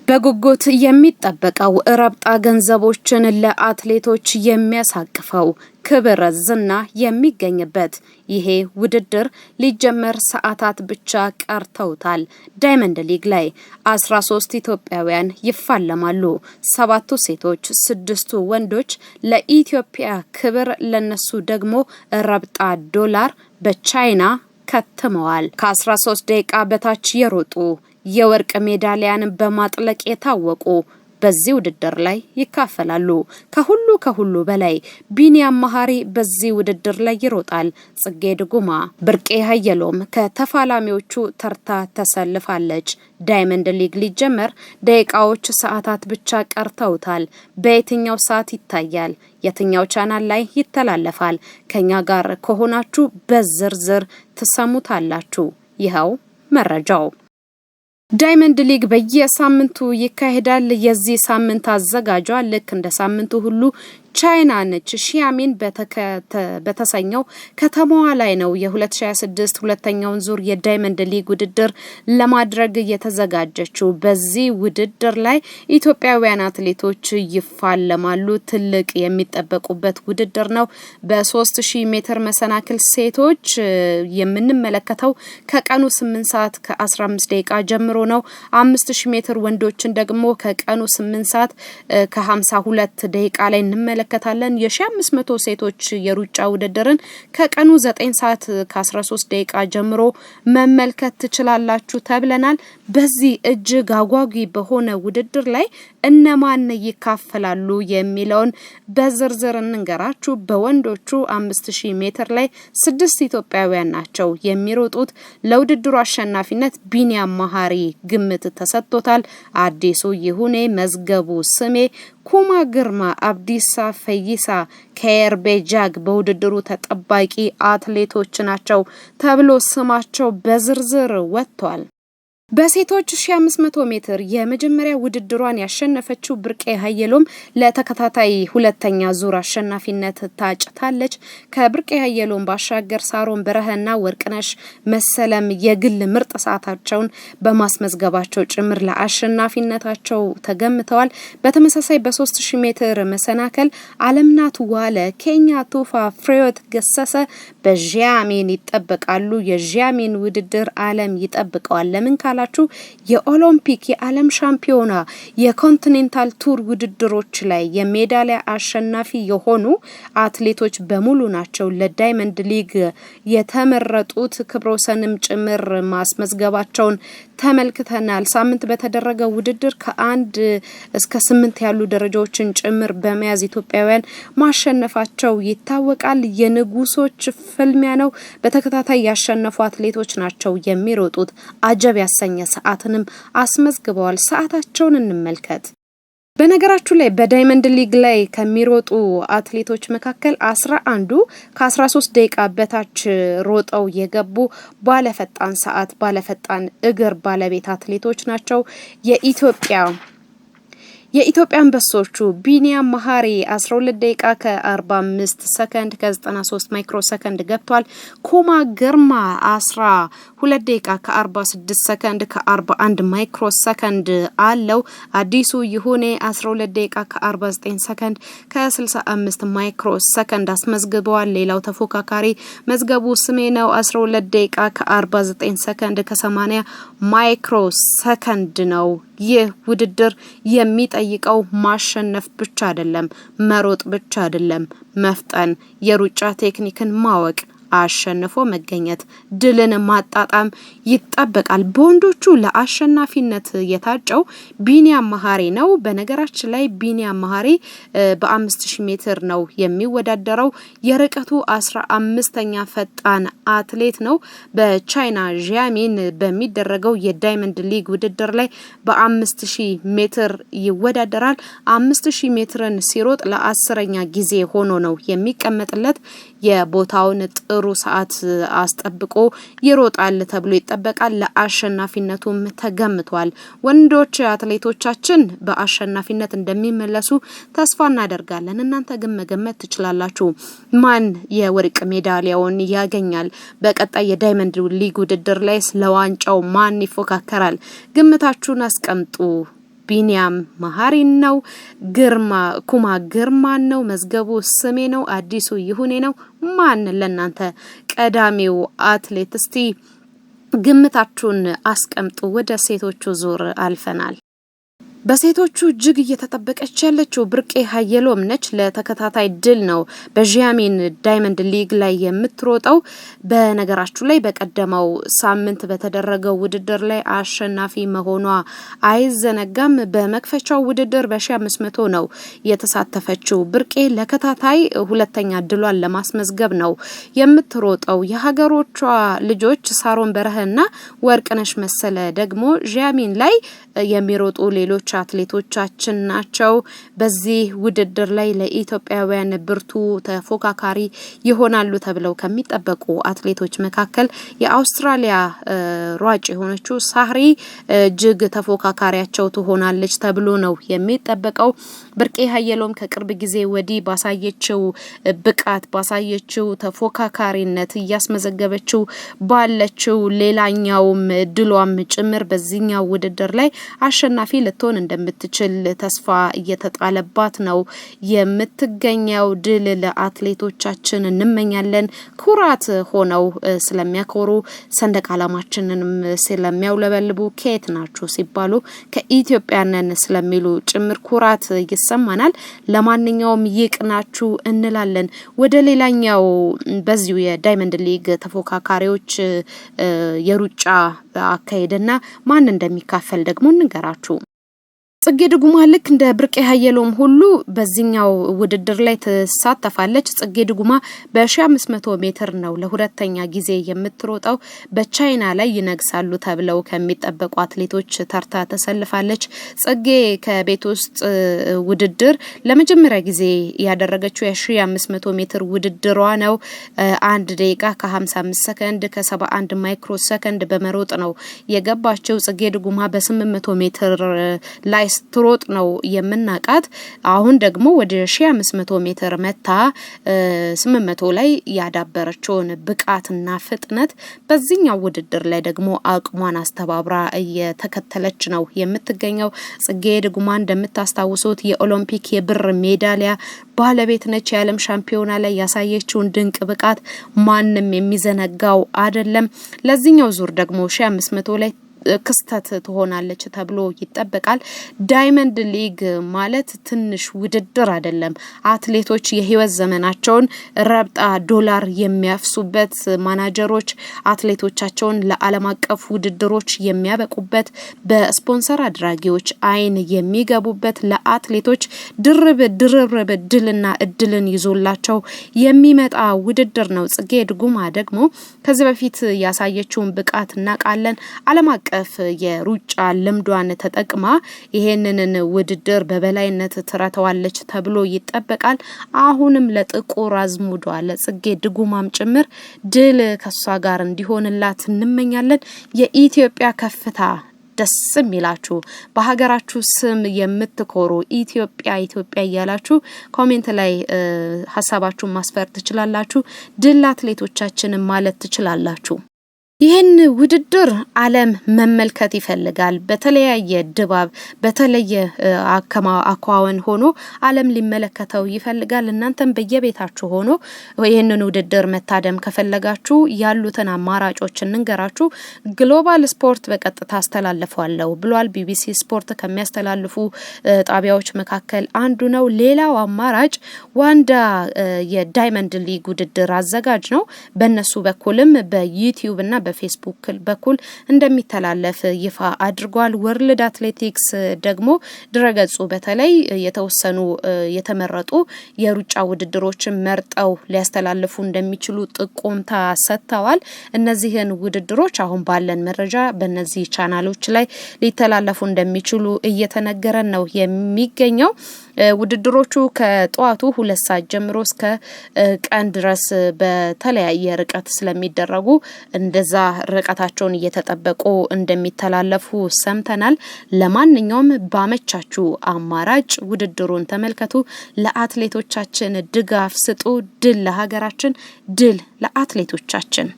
በጉጉት የሚጠበቀው ረብጣ ገንዘቦችን ለአትሌቶች የሚያሳቅፈው ክብር ዝና የሚገኝበት ይሄ ውድድር ሊጀመር ሰዓታት ብቻ ቀርተውታል። ዳይመንድ ሊግ ላይ 13 ኢትዮጵያውያን ይፋለማሉ። 7ቱ ሴቶች፣ 6ቱ ወንዶች። ለኢትዮጵያ ክብር ለነሱ ደግሞ ረብጣ ዶላር በቻይና ከትመዋል። ከ13 ደቂቃ በታች የሮጡ የወርቅ ሜዳሊያን በማጥለቅ የታወቁ በዚህ ውድድር ላይ ይካፈላሉ። ከሁሉ በላይ ቢኒያም መሐሪ በዚህ ውድድር ላይ ይሮጣል። ጽጌ ድጉማ፣ ብርቄ ሀየሎም ከተፋላሚዎቹ ተርታ ተሰልፋለች። ዳይመንድ ሊግ ሊጀመር ደቂቃዎች፣ ሰዓታት ብቻ ቀርተውታል። በየትኛው ሰዓት ይታያል? የትኛው ቻናል ላይ ይተላለፋል? ከኛ ጋር ከሆናችሁ በዝርዝር ትሰሙታላችሁ። ይኸው መረጃው። ዳይመንድ ሊግ በየሳምንቱ ይካሄዳል። የዚህ ሳምንት አዘጋጇ ልክ እንደ ሳምንቱ ሁሉ ቻይና ነች። ሺያሚን በተሰኘው ከተማዋ ላይ ነው የ2026 ሁለተኛውን ዙር የዳይመንድ ሊግ ውድድር ለማድረግ የተዘጋጀችው። በዚህ ውድድር ላይ ኢትዮጵያውያን አትሌቶች ይፋለማሉ። ትልቅ የሚጠበቁበት ውድድር ነው። በ3000 ሜትር መሰናክል ሴቶች የምንመለከተው ከቀኑ 8 ሰዓት ከ15 ደቂቃ ጀምሮ ነው። 5000 ሜትር ወንዶችን ደግሞ ከቀኑ 8 ሰዓት ከ52 ደቂቃ ላይ እንመለከታለን። የ1500 ሴቶች የሩጫ ውድድርን ከቀኑ 9 ሰዓት ከ13 ደቂቃ ጀምሮ መመልከት ትችላላችሁ ተብለናል። በዚህ እጅግ አጓጊ በሆነ ውድድር ላይ እነማን ይካፈላሉ የሚለውን በዝርዝር እንንገራችሁ። በወንዶቹ 5000 ሜትር ላይ 6 ኢትዮጵያውያን ናቸው የሚሮጡት። ለውድድሩ አሸናፊነት ቢኒያም መሐሪ ግምት ተሰጥቶታል። አዲሱ ይሁኔ፣ መዝገቡ ስሜ፣ ኩማ ግርማ፣ አብዲሳ ፈይሳ፣ ከኤርቤጃግ በውድድሩ ተጠባቂ አትሌቶች ናቸው ተብሎ ስማቸው በዝርዝር ወጥቷል። በሴቶች 1500 ሜትር የመጀመሪያ ውድድሯን ያሸነፈችው ብርቄ ሀየሎም ለተከታታይ ሁለተኛ ዙር አሸናፊነት ታጭታለች። ከብርቄ ሀየሎም ባሻገር ሳሮን በረሃና ወርቅነሽ መሰለም የግል ምርጥ ሰዓታቸውን በማስመዝገባቸው ጭምር ለአሸናፊነታቸው ተገምተዋል። በተመሳሳይ በ3000 ሜትር መሰናከል አለምናት ዋለ፣ ኬኛ ቱፋ፣ ፍሬዮት ገሰሰ በጂያሚን ይጠበቃሉ። የጂያሚን ውድድር ዓለም ይጠብቀዋል። ለምን ካላችሁ የኦሎምፒክ፣ የዓለም ሻምፒዮና፣ የኮንቲኔንታል ቱር ውድድሮች ላይ የሜዳሊያ አሸናፊ የሆኑ አትሌቶች በሙሉ ናቸው ለዳይመንድ ሊግ የተመረጡት። ክብረ ወሰንም ጭምር ማስመዝገባቸውን ተመልክተናል። ሳምንት በተደረገ ውድድር ከ1 እስከ 8 ያሉ ደረጃዎችን ጭምር በመያዝ ኢትዮጵያውያን ማሸነፋቸው ይታወቃል። የንጉሶች ፍልሚያ ነው። በተከታታይ ያሸነፉ አትሌቶች ናቸው የሚሮጡት። አጀብ ያሰኘ ሰዓትንም አስመዝግበዋል። ሰዓታቸውን እንመልከት። በነገራችሁ ላይ በዳይመንድ ሊግ ላይ ከሚሮጡ አትሌቶች መካከል 11ዱ ከ13 ደቂቃ በታች ሮጠው የገቡ ባለፈጣን ሰዓት ባለፈጣን እግር ባለቤት አትሌቶች ናቸው። የኢትዮጵያ አንበሶቹ ቢኒያም መሐሪ 12 ደቂቃ ከ45 ሰከንድ ከ93 ማይክሮ ሰከንድ ገብቷል። ኩማ ግርማ 12 ደቂቃ ከ46 ሰከንድ ከ41 ማይክሮ ሰከንድ አለው። አዲሱ ይሁኔ 12 ደቂቃ ከ49 ሰከንድ ከ65 ማይክሮ ሰከንድ አስመዝግበዋል። ሌላው ተፎካካሪ መዝገቡ ስሜ ነው። 12 ደቂቃ ከ49 ሰከንድ ከ80 ማይክሮ ሰከንድ ነው። ይህ ውድድር የሚጠይቀው ማሸነፍ ብቻ አይደለም፣ መሮጥ ብቻ አይደለም፣ መፍጠን፣ የሩጫ ቴክኒክን ማወቅ፣ አሸንፎ መገኘት፣ ድልን ማጣጣም ይጠበቃል። በወንዶቹ ለአሸናፊነት የታጨው ቢኒያም መሐሪ ነው። በነገራችን ላይ ቢኒያም መሐሪ በ5000 ሜትር ነው የሚወዳደረው። የርቀቱ 15ኛ ፈጣን አትሌት ነው። በቻይና ጂያሚን በሚደረገው የዳይመንድ ሊግ ውድድር ላይ በ5000 ሜትር ይወዳደራል። 5000 ሜትርን ሲሮጥ ለ10ኛ ጊዜ ሆኖ ነው የሚቀመጥለት። የቦታውን ጥሩ ሰዓት አስጠብቆ ይሮጣል ተብሎ ይጠበቃል። ለአሸናፊነቱም ተገምቷል። ወንዶች አትሌቶቻችን በአሸናፊነት እንደሚመለሱ ተስፋ እናደርጋለን። እናንተ ግን መገመት ትችላላችሁ ማን የወርቅ ሜዳሊያውን ያገኛል? በቀጣይ የዳይመንድ ሊግ ውድድር ላይ ስለዋንጫው ማን ይፎካከራል? ግምታችሁን አስቀምጡ። ቢኒያም መሐሪ ነው። ኩማ ግርማ ነው። መዝገቡ ስሜ ነው። አዲሱ ይሁኔ ነው። ማን ለናንተ ቀዳሚው አትሌት? እስቲ ግምታችሁን አስቀምጡ። ወደ ሴቶቹ ዙር አልፈናል። በሴቶቹ እጅግ እየተጠበቀች ያለችው ብርቄ ሀየሎም ነች። ለተከታታይ ድል ነው በጂያሚን ዳይመንድ ሊግ ላይ የምትሮጠው። በነገራችሁ ላይ በቀደመው ሳምንት በተደረገው ውድድር ላይ አሸናፊ መሆኗ አይዘነጋም። በመክፈቻው ውድድር በ1500 ነው የተሳተፈችው። ብርቄ ለከታታይ ሁለተኛ ድሏን ለማስመዝገብ ነው የምትሮጠው። የሀገሮቿ ልጆች ሳሮን በረህና ወርቅነሽ መሰለ ደግሞ ጂያሚን ላይ የሚሮጡ ሌሎች አትሌቶቻችን ናቸው። በዚህ ውድድር ላይ ለኢትዮጵያውያን ብርቱ ተፎካካሪ ይሆናሉ ተብለው ከሚጠበቁ አትሌቶች መካከል የአውስትራሊያ ሯጭ የሆነችው ሳህሪ እጅግ ተፎካካሪያቸው ትሆናለች ተብሎ ነው የሚጠበቀው። ብርቄ ሀየሎም ከቅርብ ጊዜ ወዲህ ባሳየችው ብቃት ባሳየችው ተፎካካሪነት እያስመዘገበችው ባለችው ሌላኛውም ድሏም ጭምር በዚህኛው ውድድር ላይ አሸናፊ ልትሆን እንደምትችል ተስፋ እየተጣለባት ነው የምትገኘው። ድል ለአትሌቶቻችን እንመኛለን። ኩራት ሆነው ስለሚያኮሩ ሰንደቅ ዓላማችንንም ስለሚያውለበልቡ ከየት ናችሁ ሲባሉ ከኢትዮጵያ ነን ስለሚሉ ጭምር ኩራት ይሰማናል። ለማንኛውም ይቅናችሁ እንላለን። ወደ ሌላኛው በዚሁ የዳይመንድ ሊግ ተፎካካሪዎች የሩጫ አካሄድና ማን እንደሚካፈል ደግሞ እንገራችሁ። ጽጌ ድጉማ ልክ እንደ ብርቄ ሀየሎም ሁሉ በዚህኛው ውድድር ላይ ተሳተፋለች። ጽጌ ድጉማ በ1500 ሜትር ነው ለሁለተኛ ጊዜ የምትሮጠው። በቻይና ላይ ይነግሳሉ ተብለው ከሚጠበቁ አትሌቶች ተርታ ተሰልፋለች። ጽጌ ከቤት ውስጥ ውድድር ለመጀመሪያ ጊዜ ያደረገችው የ1500 ሜትር ውድድሯ ነው። 1 ደቂቃ ከ55 ሰከንድ ከ71 ማይክሮ ሰከንድ በመሮጥ ነው የገባችው። ጽጌ ድጉማ በ800 ሜትር ላይ ስትሮጥ ነው የምናቃት። አሁን ደግሞ ወደ 1500 ሜትር መታ 800 ላይ ያዳበረችውን ብቃትና ፍጥነት በዚህኛው ውድድር ላይ ደግሞ አቅሟን አስተባብራ እየተከተለች ነው የምትገኘው። ጽጌ ድጉማ እንደምታስታውሱት የኦሎምፒክ የብር ሜዳሊያ ባለቤት ነች። የዓለም ሻምፒዮና ላይ ያሳየችውን ድንቅ ብቃት ማንም የሚዘነጋው አይደለም። ለዚህኛው ዙር ደግሞ 1500 ላይ ክስተት ትሆናለች ተብሎ ይጠበቃል። ዳይመንድ ሊግ ማለት ትንሽ ውድድር አይደለም። አትሌቶች የህይወት ዘመናቸውን ረብጣ ዶላር የሚያፍሱበት፣ ማናጀሮች አትሌቶቻቸውን ለዓለም አቀፍ ውድድሮች የሚያበቁበት፣ በስፖንሰር አድራጊዎች አይን የሚገቡበት፣ ለአትሌቶች ድርብ ድልና እድልን ይዞላቸው የሚመጣ ውድድር ነው። ጽጌ ድጉማ ደግሞ ከዚህ በፊት ያሳየችውን ብቃት እናውቃለን። ዓለም አቀፍ የሩጫ ልምዷን ተጠቅማ ይሄንን ውድድር በበላይነት ትረተዋለች ተብሎ ይጠበቃል። አሁንም ለጥቁር አዝሙዷ ለጽጌ ድጉማም ጭምር ድል ከሷ ጋር እንዲሆንላት እንመኛለን። የኢትዮጵያ ከፍታ ደስ የሚላችሁ በሀገራችሁ ስም የምትኮሩ ኢትዮጵያ እያላችሁ ኮሜንት ላይ ሀሳባችሁን ማስፈር ትችላላችሁ። ድል አትሌቶቻችንን ማለት ትችላላችሁ። ይህን ውድድር ዓለም መመልከት ይፈልጋል። በተለያየ ድባብ በተለየ አኳኋን ሆኖ ዓለም ሊመለከተው ይፈልጋል። እናንተም በየቤታችሁ ሆኖ ይህንን ውድድር መታደም ከፈለጋችሁ ያሉትን አማራጮች እንንገራችሁ። ግሎባል ስፖርት በቀጥታ አስተላልፈዋለሁ ብሏል። ቢቢሲ ስፖርት ከሚያስተላልፉ ጣቢያዎች መካከል አንዱ ነው። ሌላው አማራጭ ዋንዳ የዳይመንድ ሊግ ውድድር አዘጋጅ ነው። በእነሱ በኩልም በዩቲዩብ እና በፌስቡክ በኩል እንደሚተላለፍ ይፋ አድርጓል። ወርልድ አትሌቲክስ ደግሞ ድረገጹ በተለይ የተወሰኑ የተመረጡ የሩጫ ውድድሮችን መርጠው ሊያስተላልፉ እንደሚችሉ ጥቆምታ ሰጥተዋል። እነዚህን ውድድሮች አሁን ባለን መረጃ በእነዚህ ቻናሎች ላይ ሊተላለፉ እንደሚችሉ እየተነገረን ነው የሚገኘው። ውድድሮቹ ከጠዋቱ 2 ሰዓት ጀምሮ እስከ ቀን ድረስ በተለያየ ርቀት ስለሚደረጉ እንደዛ ርቀታቸውን እየተጠበቁ እንደሚተላለፉ ሰምተናል። ለማንኛውም ባመቻችሁ አማራጭ ውድድሩን ተመልከቱ። ለአትሌቶቻችን ድጋፍ ስጡ። ድል ለሀገራችን፣ ድል ለአትሌቶቻችን።